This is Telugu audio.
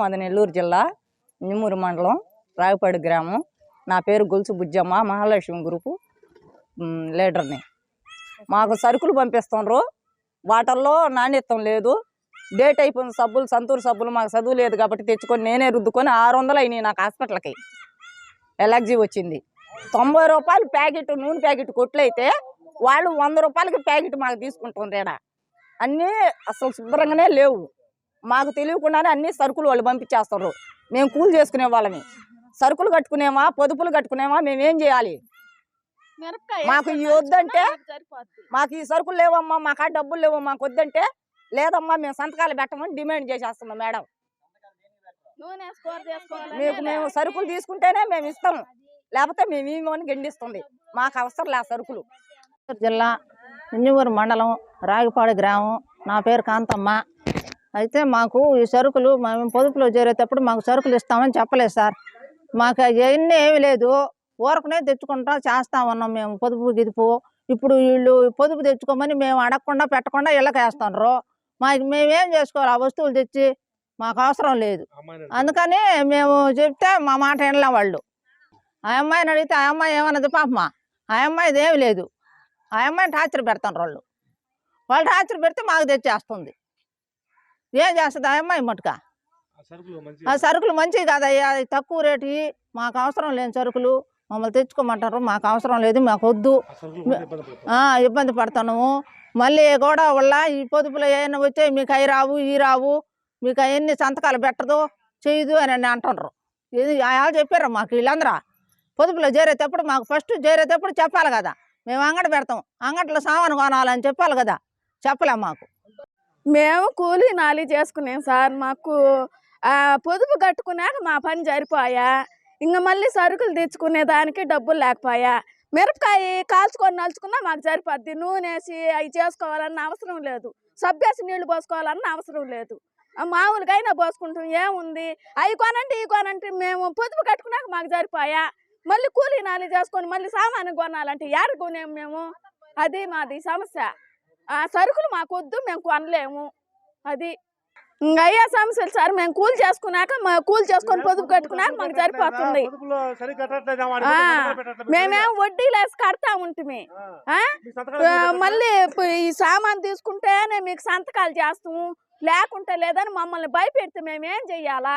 మాది నెల్లూరు జిల్లా నిమ్మూరు మండలం రావిపాడు గ్రామం. నా పేరు గొలుసు బుజ్జమ్మ, మహాలక్ష్మి గ్రూపు లీడర్ని. మాకు సరుకులు పంపిస్తున్నారు, వాటల్లో నాణ్యత్వం లేదు. డేట్ అయిపోయిన సబ్బులు, సంతూరు సబ్బులు మాకు చదువు లేదు కాబట్టి తెచ్చుకొని నేనే రుద్దుకొని 600 అయినాయి నాకు హాస్పిటల్కి. ఎలర్జీ వచ్చింది. 90 రూపాయలు ప్యాకెట్ నూనె ప్యాకెట్ కొట్లయితే వాళ్ళు 100 రూపాయలకి ప్యాకెట్ మాకు తీసుకుంటుండ్రు. అన్నీ అసలు శుభ్రంగానే లేవు. మాకు తెలియకుండానే అన్ని సరుకులు వాళ్ళు పంపించేస్తారు. మేము కూలి చేసుకునే వాళ్ళని, సరుకులు కట్టుకునేమా, పొదుపులు కట్టుకునేమా, మేమేం చేయాలి? మాకు ఈ వద్దంటే, మాకు ఈ సరుకులు లేవమ్మా, మాకు డబ్బులు లేవు, మాకు వద్దంటే లేదమ్మా మేము సంతకాలు పెట్టమని డిమాండ్ చేసేస్తున్నాం. మేడం, మేము సరుకులు తీసుకుంటేనే మేము ఇస్తాము, లేకపోతే మేము ఇవ్వమని గెండిస్తుంది. మాకు అవసరం లేదు సరుకులు. జిల్లా నిమ్మూరు మండలం రాగిపాడు గ్రామం. నా పేరు కాంతమ్మ. అయితే మాకు ఈ సరుకులు మేము పొదుపులో చేరేటప్పుడు మాకు సరుకులు ఇస్తామని చెప్పలేదు సార్. మాకు అవన్నీ ఏమి లేదు, ఊరకునే తెచ్చుకుంటా చేస్తా ఉన్నాం మేము పొదుపు గిదుపు. ఇప్పుడు వీళ్ళు పొదుపు తెచ్చుకోమని మేము అడగకుండా పెట్టకుండా ఇళ్ళకి వేస్తున్నారు. మేమేం చేసుకోవాలి? ఆ వస్తువులు తెచ్చి మాకు అవసరం లేదు. అందుకని మేము చెప్తే మా మాట వినలే వాళ్ళు. ఆ అమ్మాయిని అడిగితే ఆ అమ్మాయి ఏమన్నది, పాపమా ఆ అమ్మాయిది ఏమి లేదు, ఆ అమ్మాయిని టార్చర్ పెడతారు వాళ్ళు టార్చర్ పెడితే మాకు తెచ్చేస్తుంది. ఏం చేస్తుంది ఆ అమ్మాయి మటుకా? ఆ సరుకులు మంచివి కాదయ్యా, తక్కువ రేటు మాకు అవసరం లేని సరుకులు మమ్మల్ని తెచ్చుకోమంటారు. మాకు అవసరం లేదు, మాకు వద్దు, ఇబ్బంది పడుతున్నాము. మళ్ళీ కూడా వాళ్ళ ఈ పొదుపులో ఏమైనా వచ్చాయి మీకు అవి రావు ఈ రావు, మీకు అవన్నీ సంతకాలు పెట్టదు చేయదు అని అంటున్నారు. ఇది వాళ్ళు చెప్పారు మాకు. వీళ్ళందరూ పొదుపులో చేరేటప్పుడు మాకు ఫస్ట్ చేరేటప్పుడు చెప్పాలి కదా, మేము అంగడి పెడతాం, అంగట్లో సామాను కొనాలని చెప్పాలి కదా, చెప్పలే మాకు. మేము కూలీ నాలి చేసుకున్నాం సార్. మాకు పొదుపు కట్టుకున్నాక మా పని జరిపోయా. ఇంకా మళ్ళీ సరుకులు తెచ్చుకునే దానికి డబ్బులు లేకపోయా. మిరపకాయ కాల్చుకొని నలుచుకున్నా మాకు సరిపోద్ది. నూనె వేసి అవి చేసుకోవాలన్న అవసరం లేదు, సబ్బేసి నీళ్లు పోసుకోవాలన్న అవసరం లేదు. మామూలుగా అయినా పోసుకుంటాం, ఏముంది? అవి కొనండి ఇవి కొనండి. మేము పొదుపు కట్టుకున్నాక మాకు సరిపోయా. మళ్ళీ కూలీ నాలి చేసుకొని మళ్ళీ సామాను కొనాలంటే ఏడ కొనేము మేము? అది మాది సమస్య. ఆ సరుకులు మాకు వద్దు, మేము కొనలేము. అది ఇంకా అయ్యే సమస్యలు సార్. మేము కూలి చేసుకున్నాక కూలి చేసుకొని పొదుపు కట్టుకున్నాక మాకు సరిపోతుంది. మేమేం వడ్డీలు వేసి కడతా ఉంటుంది. మళ్ళీ ఈ సామాన్ తీసుకుంటేనే మీకు సంతకాలు చేస్తాము, లేకుంటే లేదని మమ్మల్ని భయపెడితే మేమేం చెయ్యాలా?